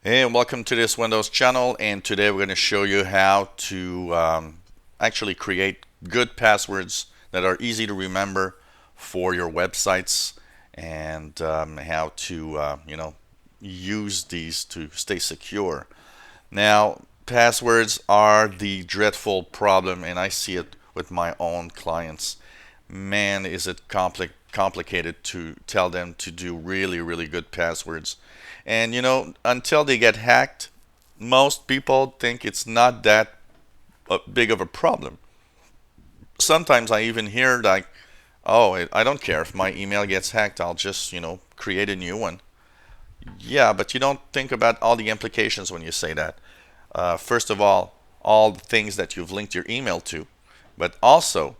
Hey, and welcome to this Windows channel, and today we're going to show you how to actually create good passwords that are easy to remember for your websites, and how to use these to stay secure. Now, passwords are the dreadful problem, and I see it with my own clients. Man, is it complicated to tell them to do really good passwords. And until they get hacked, most people think it's not that big of a problem. Sometimes I even hear like, oh, I don't care if my email gets hacked, I'll just, create a new one. Yeah, but you don't think about all the implications when you say that. First of all the things that you've linked your email to, but also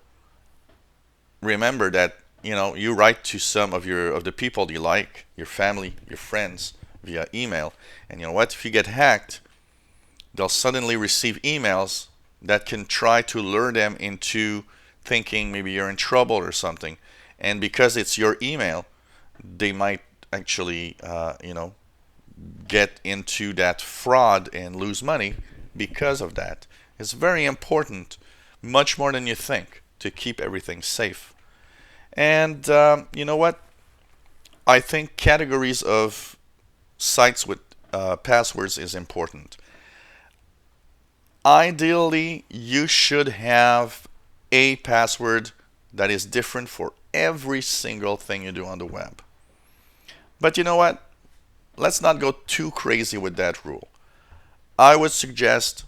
remember that you write to some of the people you like, your family, your friends, via email, and you know what, if you get hacked, they'll suddenly receive emails that can try to lure them into thinking maybe you're in trouble or something. And because it's your email, they might actually get into that fraud and lose money because of that. It's very important, much more than you think, to keep everything safe. And you know what? I think categories of sites with passwords is important. Ideally, you should have a password that is different for every single thing you do on the web. But you know what? Let's not go too crazy with that rule. I would suggest,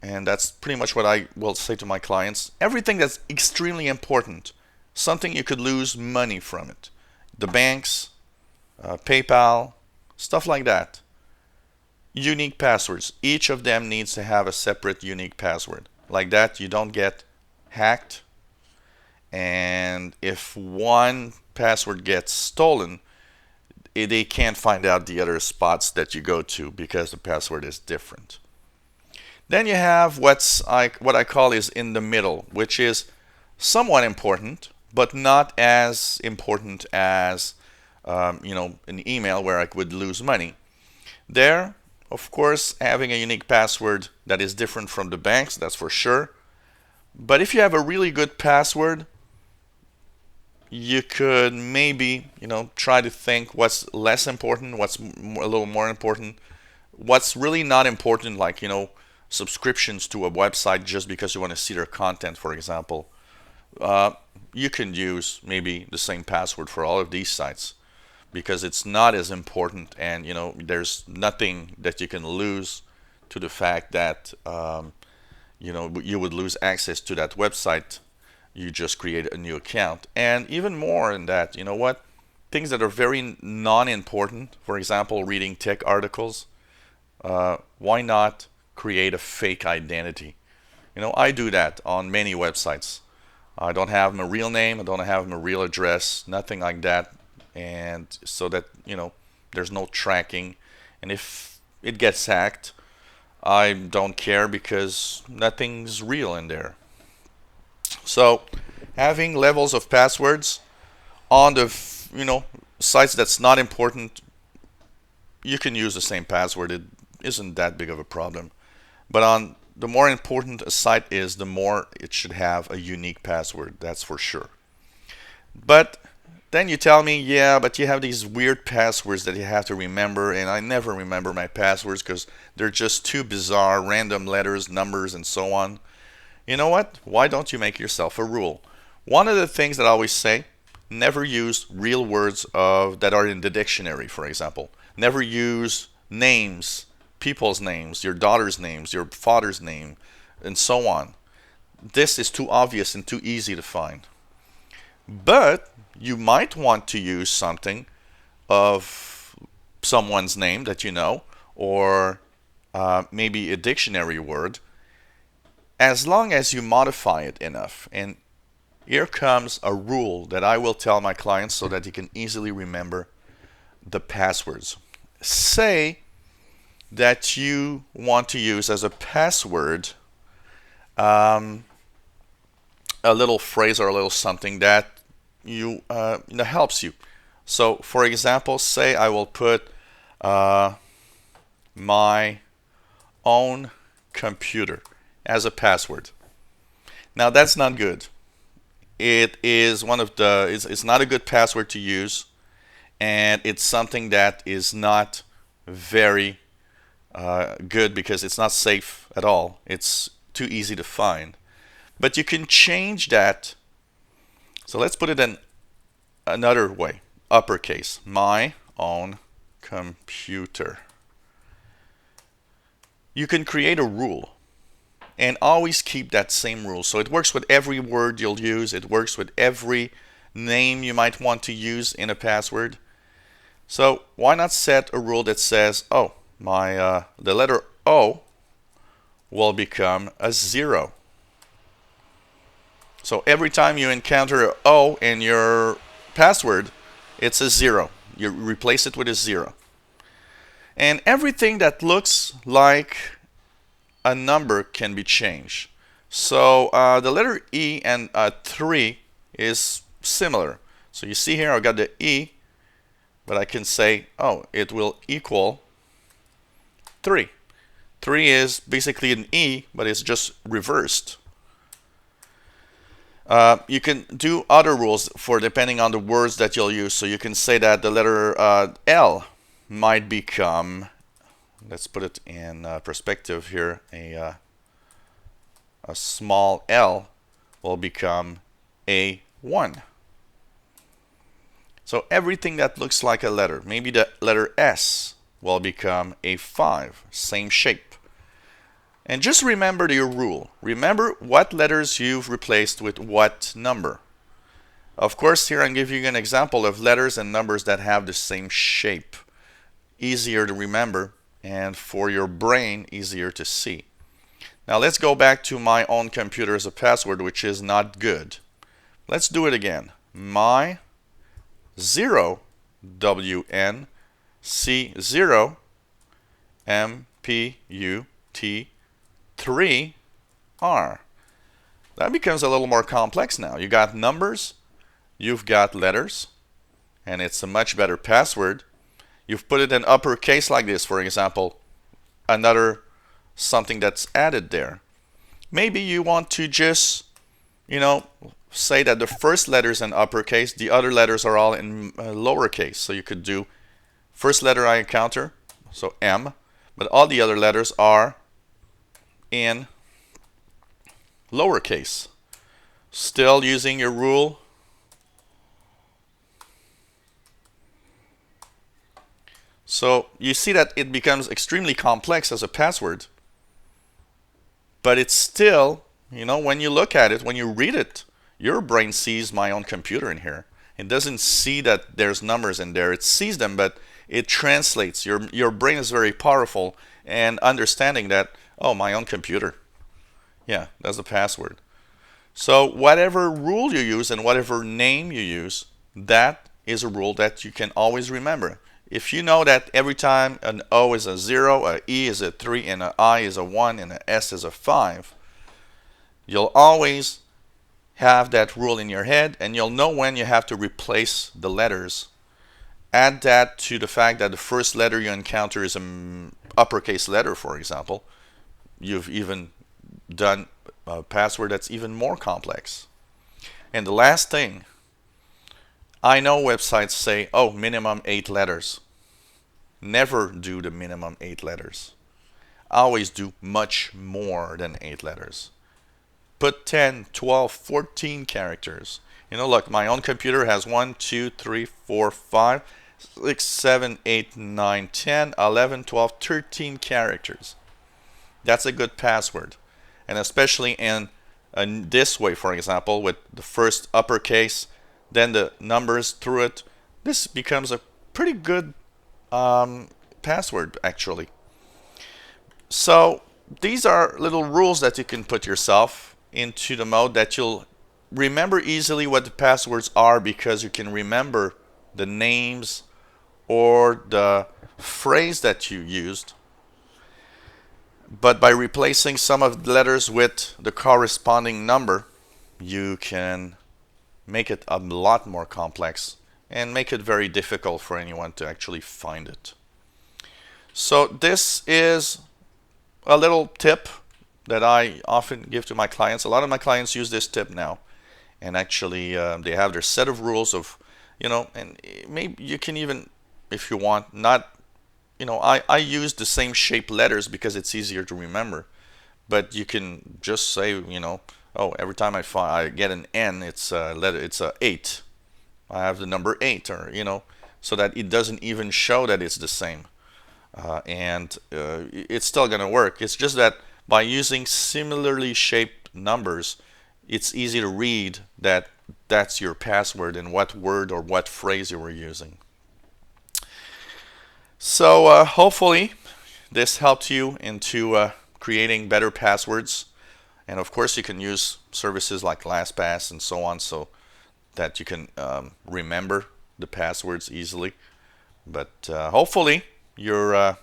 and that's pretty much what I will say to my clients, everything that's extremely important, something you could lose money from it. The banks, PayPal, stuff like that. Unique passwords. Each of them needs to have a separate unique password. Like that, you don't get hacked. And if one password gets stolen, they can't find out the other spots that you go to because the password is different. Then you have what I call is in the middle, which is somewhat important, but not as important as an email where I would lose money. There, of course, having a unique password that is different from the banks, that's for sure. But if you have a really good password, you could maybe, try to think what's less important, what's a little more important, what's really not important, like, subscriptions to a website just because you want to see their content, for example. You can use maybe the same password for all of these sites because it's not as important, and there's nothing that you can lose to the fact that you would lose access to that website. You just create a new account. And even more than that, you know what, things that are very non-important, for example, reading tech articles, why not create a fake identity? I do that on many websites. I don't have my real name, I don't have my real address, nothing like that. And so that, there's no tracking. And if it gets hacked, I don't care because nothing's real in there. So having levels of passwords on the, sites that's not important, you can use the same password. It isn't that big of a problem. But on the more important a site is, the more it should have a unique password, that's for sure. But then you tell me, yeah, but you have these weird passwords that you have to remember, and I never remember my passwords because they're just too bizarre, random letters, numbers, and so on. You know what? Why don't you make yourself a rule? One of the things that I always say, never use real words that are in the dictionary, for example. Never use names, people's names, your daughter's names, your father's name, and so on. This is too obvious and too easy to find. But you might want to use something of someone's name that you know, or maybe a dictionary word, as long as you modify it enough. And here comes a rule that I will tell my clients so that you can easily remember the passwords. Say that you want to use as a password a little phrase or a little something that helps you. So, for example, say I will put my own computer as a password. Now that's not good. It is it's not a good password to use, and it's something that is not very good because it's not safe at all. It's too easy to find. But you can change that. So let's put it in another way. Uppercase, my own computer. You can create a rule and always keep that same rule. So it works with every word you'll use. It works with every name you might want to use in a password. So why not set a rule that says, oh, the letter O will become a 0. So every time you encounter an O in your password, it's a 0. You replace it with a 0. And everything that looks like a number can be changed. So the letter E and 3 is similar. So you see here I got the E, but I can say, oh, it will equal 3. 3 is basically an E, but it's just reversed. You can do other rules for depending on the words that you'll use. So you can say that the letter L might become, let's put it in perspective here, a small L will become a 1. So everything that looks like a letter, maybe the letter S will become a 5, same shape. And just remember your rule. Remember what letters you've replaced with what number. Of course, here I'm giving you an example of letters and numbers that have the same shape. Easier to remember, and for your brain, easier to see. Now let's go back to my own computer as a password, which is not good. Let's do it again. My 0 WN C0 MPUT 3R. That becomes a little more complex now. You got numbers, you've got letters, and it's a much better password. You've put it in uppercase like this, for example, another something that's added there. Maybe you want to just, say that the first letter is in uppercase, the other letters are all in lowercase. So you could do first letter I encounter, so M, but all the other letters are in lowercase. Still using your rule. So you see that it becomes extremely complex as a password, but it's still, when you look at it, when you read it, your brain sees my own computer in here. It doesn't see that there's numbers in there. It sees them, but it translates. Your brain is very powerful and understanding that, oh, my own computer. Yeah, that's the password. So whatever rule you use and whatever name you use, that is a rule that you can always remember. If you know that every time an O is a 0, an E is a 3, and an I is a 1, and an S is a 5, you'll always have that rule in your head, and you'll know when you have to replace the letters. Add that to the fact that the first letter you encounter is an uppercase letter, for example. You've even done a password that's even more complex. And the last thing, I know websites say, oh, minimum 8 letters. Never do the minimum 8 letters. Always do much more than 8 letters. Put 10, 12, 14 characters. Look, my own computer has 1, 2, 3, 4, 5, 6, 7, 8, 9, 10, 11, 12, 13 characters. That's a good password. And especially in this way, for example, with the first uppercase, then the numbers through it, this becomes a pretty good password, actually. So these are little rules that you can put yourself into the mode that you'll remember easily what the passwords are, because you can remember the names or the phrase that you used. But by replacing some of the letters with the corresponding number, you can make it a lot more complex and make it very difficult for anyone to actually find it. So this is a little tip that I often give to my clients. A lot of my clients use this tip now, and actually they have their set of rules of, and maybe you can even, if you want, not, I use the same shape letters because it's easier to remember. But you can just say, oh, every time I get an N, it's a letter, it's a 8. I have the number 8, or so that it doesn't even show that it's the same. And it's still going to work. It's just that by using similarly shaped numbers, it's easy to read that that's your password and what word or what phrase you were using. So hopefully this helped you into creating better passwords. And of course, you can use services like LastPass and so on, so that you can remember the passwords easily. But hopefully you're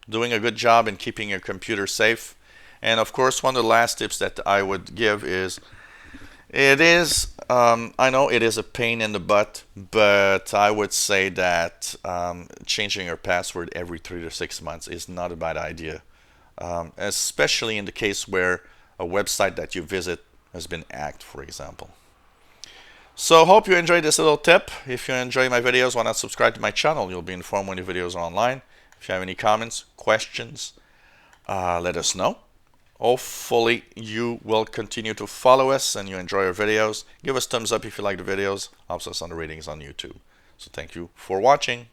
doing a good job in keeping your computer safe. And of course, one of the last tips that I would give is, I know it is a pain in the butt, but I would say that changing your password every 3 to 6 months is not a bad idea, especially in the case where a website that you visit has been hacked, for example. So hope you enjoyed this little tip. If you enjoy my videos, why not subscribe to my channel? You'll be informed when new videos are online. If you have any comments, questions, let us know. Hopefully you will continue to follow us and you enjoy our videos. Give us thumbs up if you like the videos. Helps us on the ratings on YouTube. So thank you for watching.